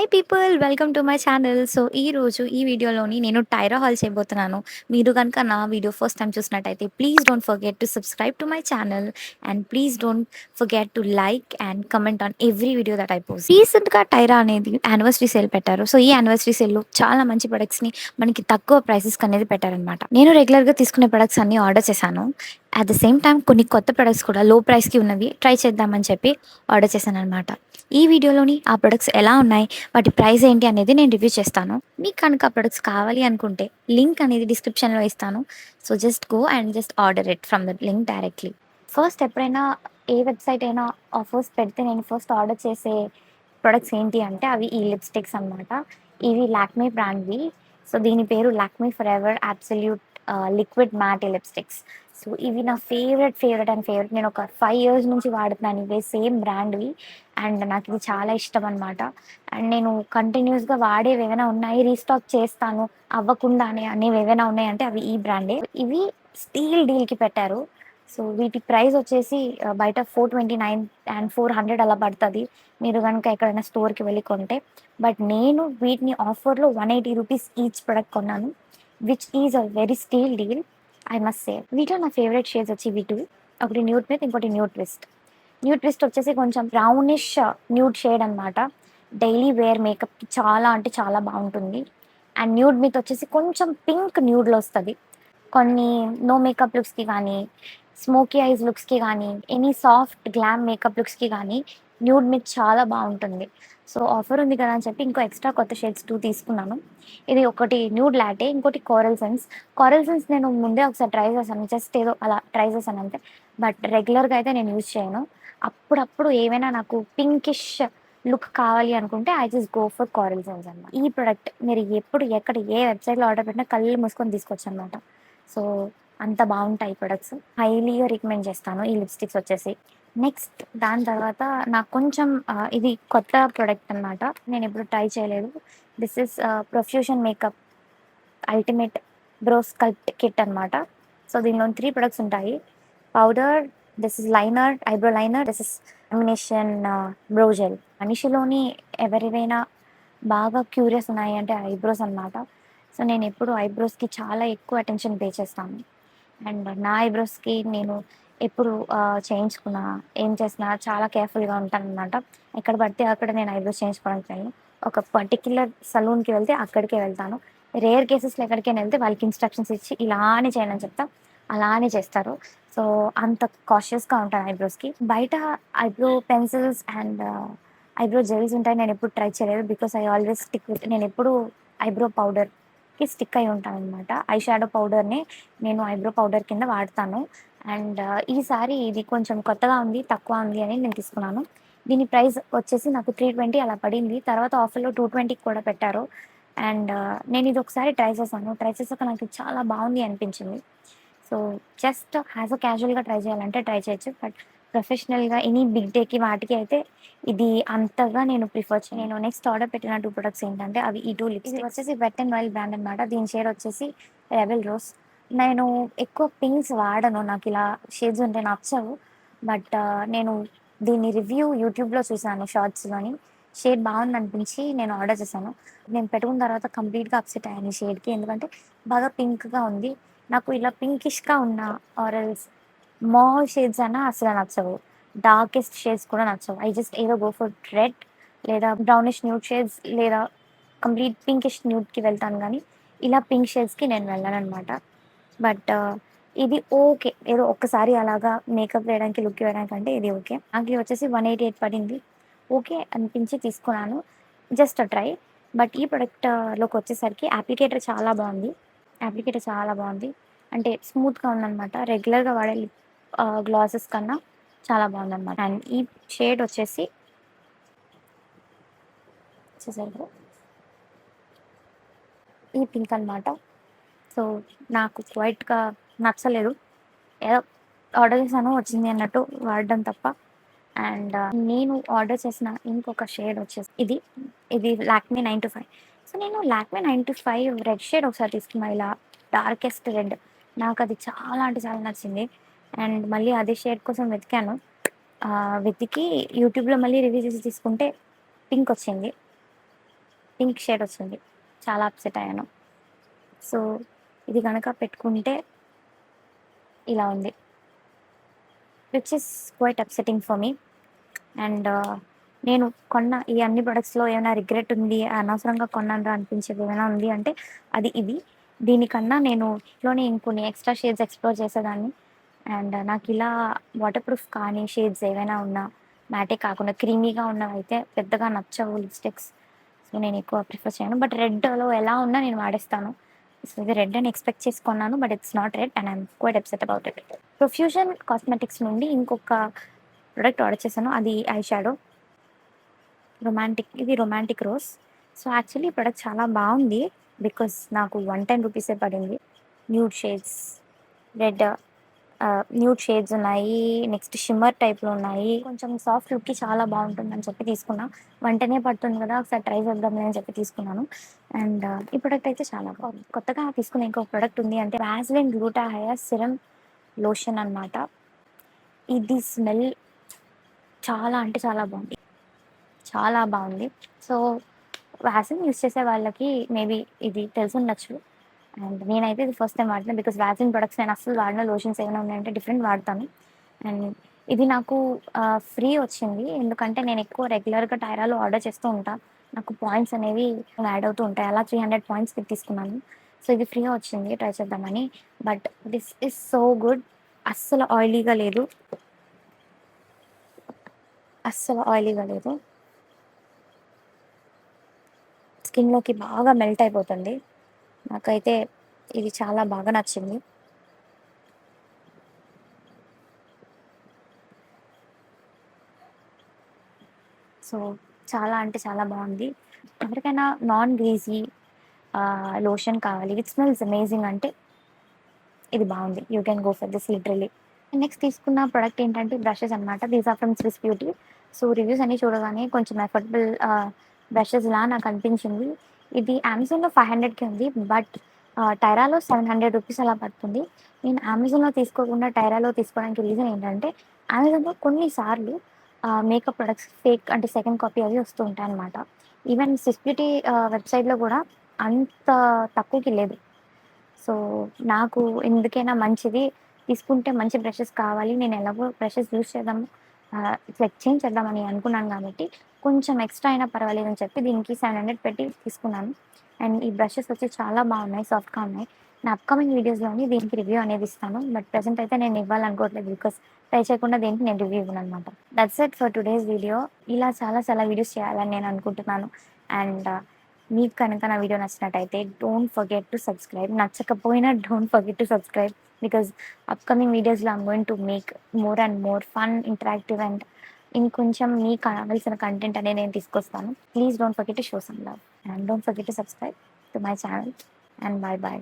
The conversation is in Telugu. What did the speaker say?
Hi people welcome to my channel. So ఈరోజు ఈ వీడియోలోని నేను టైరా హాల్ చేయబోతున్నాను. మీరు కనుక నా వీడియో ఫస్ట్ టైం చూసినట్టయితే please don't forget to subscribe to my channel and please don't forget to like and comment on every video that I post. రీసెంట్గా టైరా అనేది యానివర్సరీ సేల్ పెట్టారు. సో ఈ యానివర్సరీ సేల్లో చాలా మంచి ప్రొడక్ట్స్ని మనకి తక్కువ ప్రైసెస్కి అనేది పెట్టారనమాట. నేను రెగ్యులర్గా తీసుకునే ప్రొడక్ట్స్ అన్ని ఆర్డర్ చేశాను. అట్ ద సేమ్ టైం కొన్ని కొత్త ప్రొడక్ట్స్ కూడా లో ప్రైస్కి ఉన్నవి ట్రై చేద్దామని చెప్పి ఆర్డర్ చేశాను అనమాట. ఈ వీడియోలోని ఆ ప్రొడక్ట్స్ ఎలా ఉన్నాయి, వాటి ప్రైస్ ఏంటి అనేది నేను రివ్యూ చేస్తాను. మీకు కనుక ఆ ప్రొడక్ట్స్ కావాలి అనుకుంటే లింక్ అనేది డిస్క్రిప్షన్లో ఇస్తాను. So just go and just order it from that link directly. First ఎప్పుడైనా ఏ వెబ్సైట్ అయినా ఆఫర్స్ పెడితే నేను ఫస్ట్ ఆర్డర్ చేసే ప్రొడక్ట్స్ ఏంటి అంటే అవి ఈ లిప్స్టిక్స్ అనమాట. ఇవి లాక్మే బ్రాండ్వి. సో దీని పేరు Lakme for ever absolute liquid mat lipsticks. So ఇవి నా ఫేవరెట్. నేను ఒక 5 years నుంచి వాడుతున్నాను ఇవే సేమ్ బ్రాండ్వి. అండ్ నాకు ఇది చాలా ఇష్టం అనమాట. అండ్ నేను కంటిన్యూస్గా వాడేవి ఏవైనా ఉన్నాయి, రీస్టాక్ చేస్తాను అవ్వకుండానే అనేవి ఏవైనా ఉన్నాయంటే అవి ఈ బ్రాండే. ఇవి స్టీల్ డీల్కి పెట్టారు. సో వీటి ప్రైస్ వచ్చేసి బయట 429 అండ్ 400 అలా పడుతుంది మీరు కనుక ఎక్కడైనా స్టోర్కి వెళ్ళి కొంటే. బట్ నేను వీటిని ఆఫర్లో 180 రూపీస్ ఈచ్ ప్రొడక్ట్ కొన్నాను, which is a very steel deal I must say. వీటిలో నా ఫేవరెట్ షేడ్స్ వచ్చి ఇవి టూ. ఒకటి న్యూడ్ విత్, ఇంకోటి న్యూడ్ ట్విస్ట్. న్యూడ్ ట్విస్ట్ వచ్చేసి కొంచెం బ్రౌనిష్ న్యూడ్ షేడ్ అనమాట. డైలీ వేర్ మేకప్కి చాలా అంటే చాలా బాగుంటుంది. అండ్ న్యూడ్ మిత్ వచ్చేసి కొంచెం పింక్ న్యూడ్లో వస్తుంది. కొన్ని నో మేకప్ లుక్స్కి కానీ, స్మోకీ ఐస్ లుక్స్కి కానీ, ఎనీ సాఫ్ట్ గ్లామ్ మేకప్ లుక్స్కి కానీ న్యూడ్ మిత్ చాలా బాగుంటుంది. సో ఆఫర్ ఉంది కదా అని చెప్పి ఇంకో ఎక్స్ట్రా కొత్త షేడ్స్ 2 తీసుకున్నాను. ఇది ఒకటి న్యూడ్ లాటే, ఇంకోటి కోరల్ సెన్స్. కోరల్ సెన్స్ నేను ముందే ఒకసారి ట్రై చేశాను, జస్ట్ ఏదో అలా ట్రై చేశాను అంతే. బట్ రెగ్యులర్గా అయితే నేను యూజ్ చేయను. అప్పుడప్పుడు ఏమైనా నాకు పింకిష్ లుక్ కావాలి అనుకుంటే I just go for coral sense అనమాట. ఈ ప్రొడక్ట్ మీరు ఎప్పుడు ఎక్కడ ఏ వెబ్సైట్లో ఆర్డర్ పెట్టినా కళ్ళు మూసుకొని తీసుకోవచ్చు అనమాట. సో అంత బాగుంటాయి ప్రొడక్ట్స్. హైలీగా రికమెండ్ చేస్తాను ఈ లిప్స్టిక్స్ వచ్చేసి. నెక్స్ట్ దాని తర్వాత నాకు కొంచెం ఇది కొత్త ప్రొడక్ట్ అనమాట, నేను ఎప్పుడు ట్రై చేయలేదు. This is Profusion makeup ultimate brow sculpt kit అనమాట. సో దీనిలో 3 ప్రొడక్ట్స్ ఉంటాయి. Powder, this is liner, eyebrow liner, this is lamination brow gel. మనిషిలోని ఎవరివైనా బాగా క్యూరియస్ ఉన్నాయి అంటే ఐబ్రోస్ అనమాట. సో నేను ఎప్పుడు ఐబ్రోస్కి చాలా ఎక్కువ అటెన్షన్ పే చేస్తాను. అండ్ నా ఐబ్రోస్కి నేను ఎప్పుడు చేయించుకున్నా, ఏం చేసినా చాలా కేర్ఫుల్గా ఉంటాను అనమాట. ఎక్కడ పడితే అక్కడ నేను ఐబ్రోస్ చేయించుకోవడానికి వెళ్ళను. ఒక పర్టిక్యులర్ సలూన్కి వెళ్తే అక్కడికే వెళ్తాను. రేర్ కేసెస్లో ఎక్కడికైనా వెళ్తే వాళ్ళకి ఇన్స్ట్రక్షన్స్ ఇచ్చి ఇలానే చేయనని చెప్తా, అలానే చేస్తారు. సో అంత కాషియస్గా ఉంటాను ఐబ్రోస్కి. బయట eyebrow pencils and eyebrow gels ఉంటాయి, నేను ఎప్పుడు ట్రై చేయలేదు. Because I always stick with, నేను ఎప్పుడు ఐబ్రో పౌడర్కి స్టిక్ అయి ఉంటాను అనమాట. ఐ షాడో పౌడర్ని నేను ఐబ్రో పౌడర్ కింద వాడతాను. అండ్ ఈసారి ఇది కొంచెం కొత్తగా ఉంది, తక్కువ ఉంది అని నేను తీసుకున్నాను. దీని ప్రైస్ వచ్చేసి నాకు 320 అలా పడింది. తర్వాత ఆఫర్లో 220కి కూడా పెట్టారు. అండ్ నేను ఇది ఒకసారి ట్రై చేశాను. ట్రై చేసాక నాకు ఇది చాలా బాగుంది అనిపించింది. సో జస్ట్ యాజ్ అ క్యాజువల్గా ట్రై చేయాలంటే ట్రై చేయొచ్చు. బట్ ప్రొఫెషనల్గా ఎనీ బిగ్ డేకి వాటికి అయితే ఇది అంతగా నేను ప్రిఫర్ చేయను. నేను నెక్స్ట్ ఆర్డర్ పెట్టిన 2 ప్రొడక్ట్స్ ఏంటంటే అవి ఈ 2 లిప్స్. ఇది వచ్చేసి వెట్ అండ్ వైల్డ్ బ్రాండ్ అనమాట. దీని షేడ్ వచ్చేసి రెబెల్ రోజ్. నేను ఎక్కువ పింక్స్ వాడను, నాకు ఇలా షేడ్స్ ఉంటే నచ్చవు. బట్ నేను దీని రివ్యూ యూట్యూబ్లో చూసాను షార్ట్స్లోని. షేడ్ బాగుంది అనిపించి నేను ఆర్డర్ చేశాను. నేను పెట్టుకున్న తర్వాత కంప్లీట్గా అప్సెట్ అయ్యాను ఈ షేడ్కి, ఎందుకంటే బాగా పింక్గా ఉంది. నాకు ఇలా పింకిష్గా ఉన్న ఆరెల్స్ మాల్ షేడ్స్ అన్నా అసలు నచ్చవు, డార్కెస్ట్ షేడ్స్ కూడా నచ్చవు. ఐ జస్ట్ ఏదో గో ఫర్ రెడ్ లేదా బ్రౌనిష్ న్యూడ్ షేడ్స్ లేదా కంప్లీట్ పింకిష్ న్యూడ్కి వెళ్తాను, కానీ ఇలా పింక్ షేడ్స్కి నేను వెళ్ళను అనమాట. బట్ ఇది ఓకే, ఏదో ఒక్కసారి అలాగా మేకప్ వేయడానికి, లుక్ వేయడానికి అంటే ఇది ఓకే. నాకు ఇది వచ్చేసి 188 పడింది. ఓకే అనిపించి తీసుకున్నాను, జస్ట్ ట్రై. బట్ ఈ ప్రొడక్ట్లోకి వచ్చేసరికి అప్లికేటర్ చాలా బాగుంది. అంటే స్మూత్గా ఉందన్నమాట. రెగ్యులర్గా వాడే గ్లాసెస్ కన్నా చాలా బాగుందన్నమాట. అండ్ ఈ షేడ్ వచ్చేసి చూసారు ఈ పింక్ అనమాట. సో నాకు క్వైట్గా నచ్చలేదు, ఏదో ఆర్డర్ చేశాను వచ్చింది అన్నట్టు వాడడం తప్ప. అండ్ నేను ఆర్డర్ చేసిన ఇంకొక షేడ్ వచ్చేసి ఇది ఇది లాక్మే 925. సో నేను లాక్మే 925 రెడ్ షేడ్ ఒకసారి తీసుకున్నా, ఇలా డార్కెస్ట్ రెడ్. నాకు అది చాలా అంటే చాలా నచ్చింది. అండ్ మళ్ళీ అదే షేడ్ కోసం వెతికాను. వెతికి యూట్యూబ్లో మళ్ళీ రివ్యూ చేసి తీసుకుంటే పింక్ వచ్చింది. పింక్ షేడ్ వచ్చింది. చాలా అప్సెట్ అయ్యాను. సో, ఇది గనక పెట్టుకుంటే ఇలా ఉంది. Which is quite upsetting for me. And నేను కొన్న ఈ అన్ని ప్రొడక్ట్స్‌లో ఏమైనా రిగ్రెట్ ఉంది, అనవసరంగా కొన్నానురా అనిపించేది ఏమైనా ఉంది అంటే అది ఇది. దీనికన్నా నేను ఇంట్లోనే ఇంకొన్ని ఎక్స్‌ట్రా షేడ్స్ ఎక్స్‌ప్లోర్ చేసేదాన్ని. అండ్ నాకిలా వాటర్ ప్రూఫ్ కానీ షేడ్స్ ఏవైనా ఉన్నా మ్యాటే కాకుండా క్రీమీగా ఉన్నవైతే పెద్దగా నచ్చవు లిప్‌స్టిక్స్. సో, నేనెక్కువ ప్రిఫర్ చేయను. బట్ రెడ్‌లో ఎలా ఉన్నా నేను వాడేస్తాను. సో, ఇది రెడ్ అని ఎక్స్‌పెక్ట్ చేసి కొన్నాను. But it's not red and I am quite upset about it. Profusion cosmetics నుండి ఇంకొక ప్రొడక్ట్ ఆర్డర్ చేశాను. అది ఐ షాడో ఇది రొమాంటిక్ రోజ్. సో, యాక్చువల్లీ ఈ ప్రొడక్ట్ చాలా బావుంది. బికాస్ నాకు 110 రూపీసే పడింది. Nude shades, red nude shades ఉన్నాయి. నెక్స్ట్ షిమ్మర్ టైప్‌లో ఉన్నాయి. కొంచెం సాఫ్ట్ లుక్‌కి చాలా బావుంటుందని చెప్పి తీసుకున్నా. 110 పడుతుంది కదా! ఒకసారి ట్రై చేద్దాంలే అని చెప్పి తీసుకున్నాను. అండ్ ఈ ప్రొడక్ట్ అయితే చాలా బాగుంది. కొత్తగా తీసుకున్న ఇంకొక ప్రొడక్ట్ ఉంది అంటే వాస్లిన్ గ్లూటాహైర్ సిరమ్ లోషన్ అనమాట. ఇది స్మెల్ చాలా అంటే చాలా బావుంది. చాలా బావుంది. సో, వాసలిన్ యూజ్ చేసే వాళ్ళకి మేబీ ఇది తెలిసుండొచ్చు. అండ్ నేనైతే ఇది ఫస్ట్ టైమ్ వాడుతున్నా. బికాజ్ వాసలిన్ ప్రొడక్ట్స్ నేను అస్సలు వాడను. లోషన్స్ ఏమైనా ఉన్నాయంటే డిఫరెంట్ వాడతాను. అండ్ ఇది నాకు ఫ్రీ వచ్చింది. ఎందుకంటే నేను ఎక్కువ రెగ్యులర్‌గా టైరాలో ఆర్డర్ చేస్తూ ఉంటా. నాకు పాయింట్స్ అనేవి యాడ్ అవుతూ ఉంటాయి. అలా 300 పాయింట్స్ పెట్టి తీసుకున్నాను. సో, ఇది ఫ్రీగా వచ్చింది ట్రై చేద్దామని. But this is so good. అస్సలు ఆయిలీగా లేదు. అస్సలు ఆయిలీగా లేదు. స్కిన్‌లోకి బాగా మెల్ట్ అయిపోతుంది. నాకైతే ఇది చాలా బాగా నచ్చింది. సో, చాలా అంటే చాలా బావుంది. ఎవరికైనా నాన్ గ్రీజీ లోషన్ కావాలి విచ్ స్మెల్స్ అమేజింగ్ అంటే ఇది బావుంది. You can go for this literally. Next తీసుకున్న ప్రొడక్ట్ ఏంటంటే బ్రషెస్ అనమాట. These are from Swiss beauty. So, reviews అన్నీ చూడగానే కొంచెం ఎఫర్డబుల్ బ్రషెస్‌లా నాకు అనిపించింది. ఇది అమెజాన్‌లో 500కి ఉంది. బట్ టైరాలో 700 రూపీస్ అలా పడుతుంది. నేను అమెజాన్‌లో తీసుకోకుండా టైరాలో తీసుకోవడానికి రీజన్ ఏంటంటే అమెజాన్‌లో కొన్ని సార్లు మేకప్ ప్రొడక్ట్స్ ఫేక్ అంటే సెకండ్ కాపీ అవి వస్తూ ఉంటాయన్నమాట. ఈవెన్ స్విస్ బ్యూటీ వెబ్‌సైట్‌లో కూడా అంత తక్కువకి లేదు. సో, నాకు ఎందుకైనా మంచిది. తీసుకుంటే మంచి బ్రషెస్ కావాలి. నేను ఎలాగో బ్రషెస్ యూజ్ చేద్దాం ఇట్లా ఎక్స్‌చేంజ్ చేద్దామని అనుకున్నాను గాబట్టి, కొంచెం ఎక్స్‌ట్రా అయినా పర్వాలేదని చెప్పి దీనికి 700 పెట్టి తీసుకున్నాను. అండ్ ఈ బ్రషెస్ వచ్చి చాలా బాగున్నాయి. సాఫ్ట్‌గా ఉన్నాయి. నా అప్‌కమింగ్ వీడియోస్‌లోని దీనికి రివ్యూ అనేది ఇస్తాను. బట్ ప్రెజెంట్ అయితే నేను ఇవ్వాలనుకోవట్లేదు. బికాస్ ట్రై చేయకుండా దేనికి నేను రివ్యూ ఇవ్వననమాట. That's it for today's video. ఇలా చాలా చాలా వీడియోస్ చేయాలని నేను అనుకుంటున్నాను. అండ్ మీకు కనుక నా వీడియో నచ్చినట్టయితే డోంట్ ఫర్గెట్ టు సబ్స్క్రైబ్. నచ్చకపోయినా don't forget to subscribe. Because upcoming వీడియోస్‌లో I'm going to make more and more fun, interactive and ఇంకొంచెం మీకు కావాల్సిన కంటెంట్ అనేది నేను తీసుకొస్తాను. Please don't forget to show some love and don't forget to subscribe to my channel and bye by.